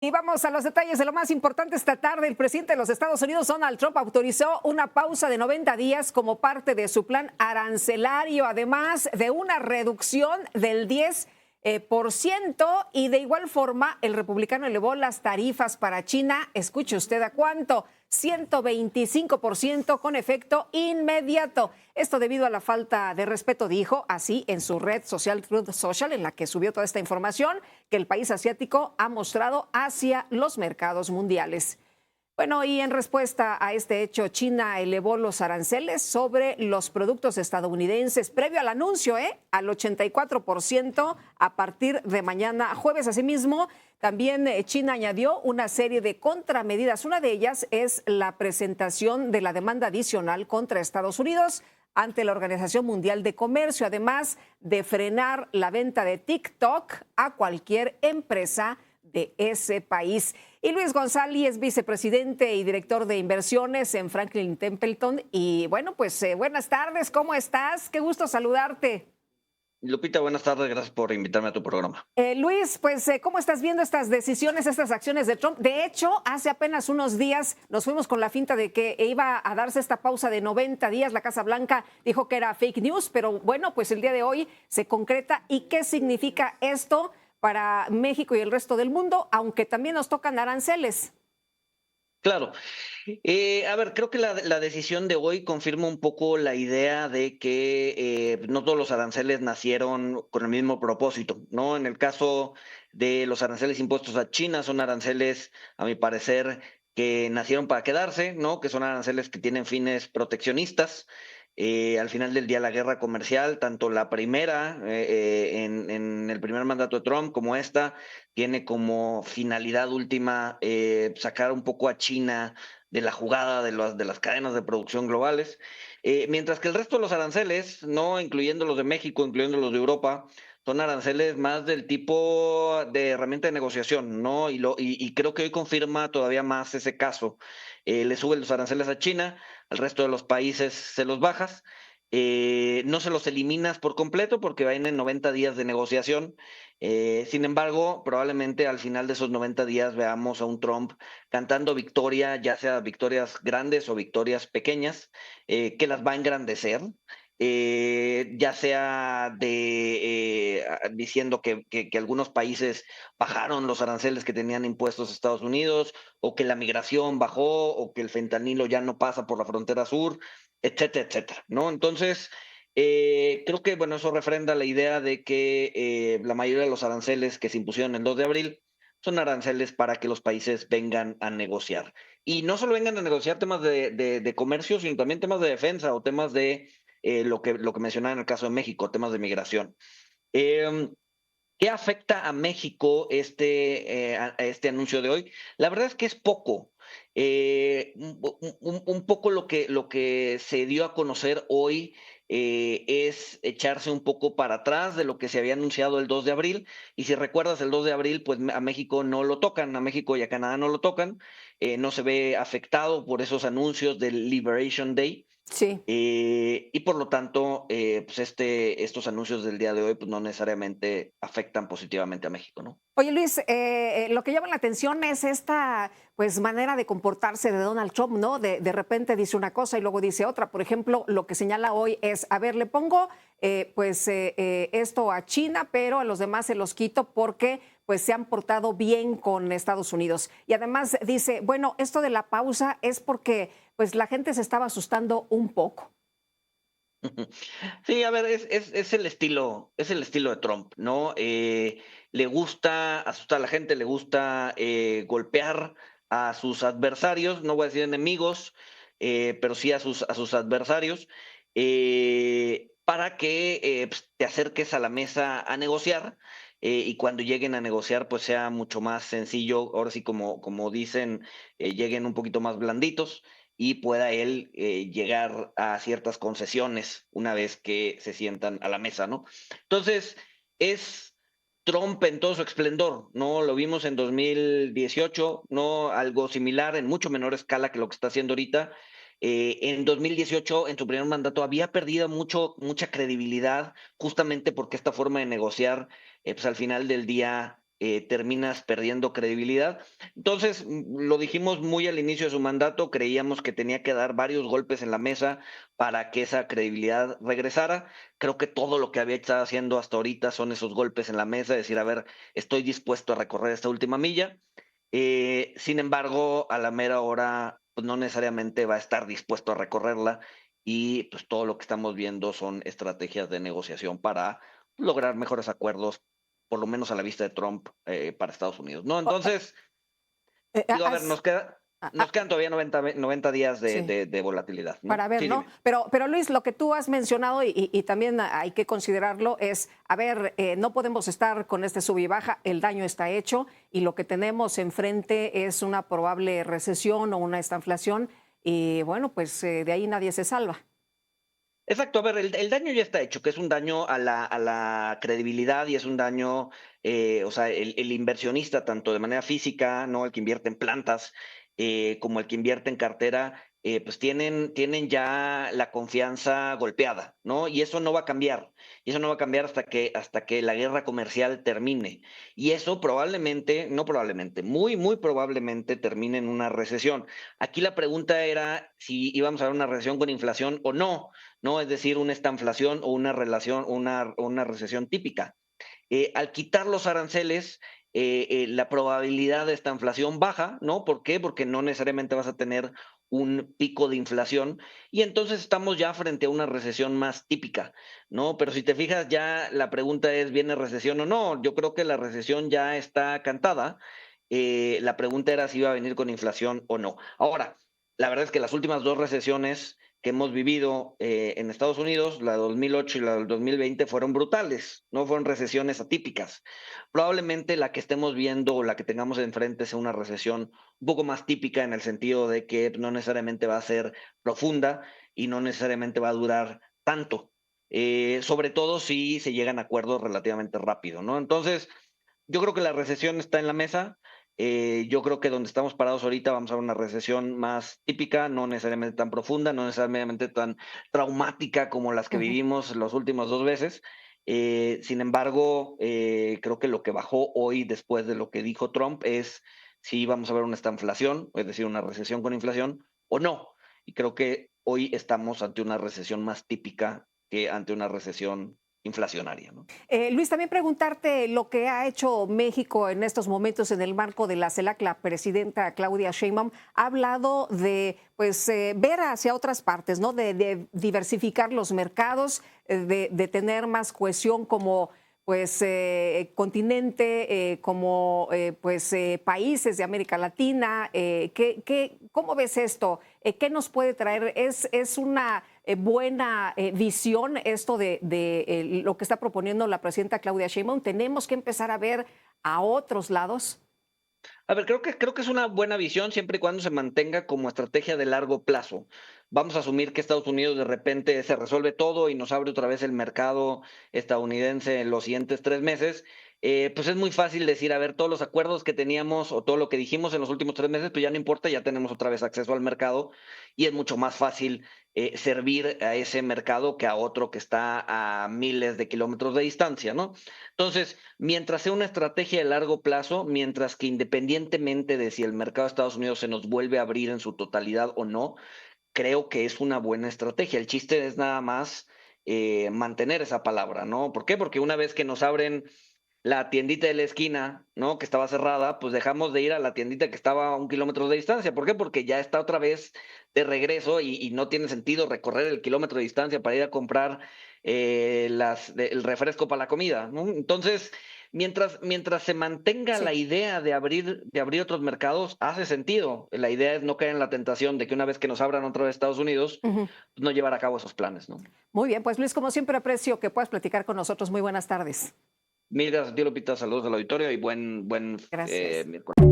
Y vamos a los detalles de lo más importante esta tarde. El presidente de los Estados Unidos, Donald Trump, autorizó una pausa de 90 días como parte de su plan arancelario, además de una reducción del 10%. Y de igual forma, el republicano elevó las tarifas para China. Escuche usted a cuánto: 125% con efecto inmediato. Esto debido a la falta de respeto, dijo así en su red social Truth Social, en la que subió toda esta información, que el país asiático ha mostrado hacia los mercados mundiales. Bueno, y en respuesta a este hecho, China elevó los aranceles sobre los productos estadounidenses previo al anuncio, al 84% a partir de mañana jueves. Asimismo, también China añadió una serie de contramedidas. Una de ellas es la presentación de la demanda adicional contra Estados Unidos ante la Organización Mundial de Comercio, además de frenar la venta de TikTok a cualquier empresa de ese país. Y Luis González es vicepresidente y director de inversiones en Franklin Templeton. Y bueno, pues buenas tardes, ¿cómo estás? Qué gusto saludarte. Lupita, buenas tardes, gracias por invitarme a tu programa. Luis, pues ¿cómo estás viendo estas decisiones, estas acciones de Trump? De hecho, hace apenas unos días nos fuimos con la finta de que iba a darse esta pausa de 90 días. La Casa Blanca dijo que era fake news, pero bueno, pues el día de hoy se concreta. ¿Y qué significa esto para México y el resto del mundo, aunque también nos tocan aranceles? Claro, a ver, creo que la decisión de hoy confirma un poco la idea de que no todos los aranceles nacieron con el mismo propósito, ¿no? En el caso de los aranceles impuestos a China, son aranceles, a mi parecer, que nacieron para quedarse, ¿no? Que son aranceles que tienen fines proteccionistas. Al final del día, la guerra comercial, tanto la primera, en el primer mandato de Trump, como esta, tiene como finalidad última sacar un poco a China de la jugada de las cadenas de producción globales, mientras que el resto de los aranceles, no incluyendo los de México, incluyendo los de Europa, son aranceles más del tipo de herramienta de negociación, ¿no? Y creo que hoy confirma todavía más ese caso. Le suben los aranceles a China, al resto de los países se los bajas. No se los eliminas por completo porque van en 90 días de negociación. Sin embargo, probablemente al final de esos 90 días veamos a un Trump cantando victoria, ya sea victorias grandes o victorias pequeñas, que las va a engrandecer. Ya sea diciendo que algunos países bajaron los aranceles que tenían impuestos a Estados Unidos, o que la migración bajó, o que el fentanilo ya no pasa por la frontera sur, etcétera, etcétera, ¿no? Entonces, creo que, bueno, eso refrenda la idea de que la mayoría de los aranceles que se impusieron el 2 de abril son aranceles para que los países vengan a negociar. Y no solo vengan a negociar temas de comercio, sino también temas de defensa o temas de lo que mencionaba en el caso de México, temas de migración. Eh, ¿Qué afecta a México a este anuncio de hoy? La verdad es que es poco. Un poco lo que se dio a conocer hoy es echarse un poco para atrás de lo que se había anunciado el 2 de abril. Y si recuerdas, el 2 de abril, pues a México no lo tocan, a México y a Canadá no lo tocan. No se ve afectado por esos anuncios del Liberation Day. Sí. Y por lo tanto, pues estos anuncios del día de hoy, pues no necesariamente afectan positivamente a México, ¿no? Oye, Luis, lo que llama la atención es esta pues manera de comportarse de Donald Trump, ¿no? De repente dice una cosa y luego dice otra. Por ejemplo, lo que señala hoy es, a ver, le pongo esto a China, pero a los demás se los quito porque pues se han portado bien con Estados Unidos. Y además dice, bueno, esto de la pausa es porque pues la gente se estaba asustando un poco. Sí, a ver, es el estilo de Trump, ¿no? Le gusta asustar a la gente, le gusta golpear a sus adversarios, no voy a decir enemigos, pero sí a sus adversarios, para que pues, te acerques a la mesa a negociar. Y cuando lleguen a negociar, pues sea mucho más sencillo, ahora sí como dicen, lleguen un poquito más blanditos y pueda él llegar a ciertas concesiones una vez que se sientan a la mesa, ¿no? Entonces, es Trump en todo su esplendor, ¿no? Lo vimos en 2018, ¿no? Algo similar, en mucho menor escala que lo que está haciendo ahorita. En 2018, en su primer mandato, había perdido mucha credibilidad, justamente porque esta forma de negociar, pues al final del día terminas perdiendo credibilidad. Entonces, lo dijimos muy al inicio de su mandato, creíamos que tenía que dar varios golpes en la mesa para que esa credibilidad regresara. Creo que todo lo que había estado haciendo hasta ahorita son esos golpes en la mesa, decir, a ver, estoy dispuesto a recorrer esta última milla. Sin embargo, a la mera hora, pues no necesariamente va a estar dispuesto a recorrerla y pues todo lo que estamos viendo son estrategias de negociación para lograr mejores acuerdos, por lo menos a la vista de Trump, para Estados Unidos, ¿no? O- Entonces, eh, digo, a ver, has- ah, nos ah, quedan todavía 90 días sí. de volatilidad, ¿no? Para ver, Sí, ¿no? dime. Pero Luis, lo que tú has mencionado y también hay que considerarlo es, a ver, no podemos estar con este sub y baja, el daño está hecho y lo que tenemos enfrente es una probable recesión o una estanflación y bueno, pues de ahí nadie se salva. Exacto, a ver, el daño ya está hecho, que es un daño a la credibilidad y es un daño, o sea, el inversionista, tanto de manera física, ¿no? El que invierte en plantas, como el que invierte en cartera, pues tienen ya la confianza golpeada, ¿no? Y eso no va a cambiar. Y eso no va a cambiar hasta que la guerra comercial termine. Y eso probablemente, no probablemente, muy probablemente termine en una recesión. Aquí la pregunta era si íbamos a ver una recesión con inflación o no, ¿no? Es decir, una estanflación o una recesión típica. Al quitar los aranceles, la probabilidad de esta inflación baja, ¿no? ¿Por qué? Porque no necesariamente vas a tener un pico de inflación y entonces estamos ya frente a una recesión más típica, ¿no? Pero si te fijas, ya la pregunta es, ¿viene recesión o no? Yo creo que la recesión ya está cantada. La pregunta era si iba a venir con inflación o no. Ahora, la verdad es que las últimas dos recesiones que hemos vivido en Estados Unidos, la de 2008 y la del 2020, fueron brutales, no fueron recesiones atípicas. Probablemente la que estemos viendo o la que tengamos enfrente sea una recesión un poco más típica en el sentido de que no necesariamente va a ser profunda y no necesariamente va a durar tanto, sobre todo si se llegan a acuerdos relativamente rápido, ¿no? Entonces, yo creo que la recesión está en la mesa. Yo creo que donde estamos parados ahorita vamos a ver una recesión más típica, no necesariamente tan profunda, no necesariamente tan traumática como las que Ujú. vivimos los últimos 2 veces. Sin embargo, creo que lo que bajó hoy después de lo que dijo Trump es si vamos a ver una estanflación, es decir, una recesión con inflación o no. Y creo que hoy estamos ante una recesión más típica que ante una recesión inflacionaria, ¿no? Luis, también preguntarte lo que ha hecho México en estos momentos en el marco de la CELAC. La presidenta Claudia Sheinbaum ha hablado de pues, ver hacia otras partes, ¿no? De diversificar los mercados, de tener más cohesión como pues, continente, como pues, países de América Latina. ¿Cómo ves esto? ¿Qué nos puede traer? Es una buena visión esto de lo que está proponiendo la presidenta Claudia Sheinbaum? ¿Tenemos que empezar a ver a otros lados? A ver, creo que es una buena visión siempre y cuando se mantenga como estrategia de largo plazo. Vamos a asumir que Estados Unidos de repente se resuelve todo y nos abre otra vez el mercado estadounidense en los siguientes 3 meses. Pues es muy fácil decir, a ver, todos los acuerdos que teníamos o todo lo que dijimos en los últimos 3 meses, pues ya no importa, ya tenemos otra vez acceso al mercado y es mucho más fácil servir a ese mercado que a otro que está a miles de kilómetros de distancia, ¿no? Entonces, mientras sea una estrategia de largo plazo, mientras que independientemente de si el mercado de Estados Unidos se nos vuelve a abrir en su totalidad o no, creo que es una buena estrategia. El chiste es nada más mantener esa palabra, ¿no? ¿Por qué? Porque una vez que nos abren la tiendita de la esquina, ¿no? Que estaba cerrada, pues dejamos de ir a la tiendita que estaba a 1 kilómetro de distancia. ¿Por qué? Porque ya está otra vez de regreso y no tiene sentido recorrer el kilómetro de distancia para ir a comprar el refresco para la comida, ¿no? Entonces, mientras se mantenga la Sí. idea de abrir otros mercados, hace sentido. La idea es no caer en la tentación de que una vez que nos abran otra vez Estados Unidos, Ujú. pues no llevar a cabo esos planes, ¿no? Muy bien, pues Luis, como siempre aprecio que puedas platicar con nosotros. Muy buenas tardes. Mil gracias a ti, Lupita. Saludos al auditorio y buen Gracias. miércoles.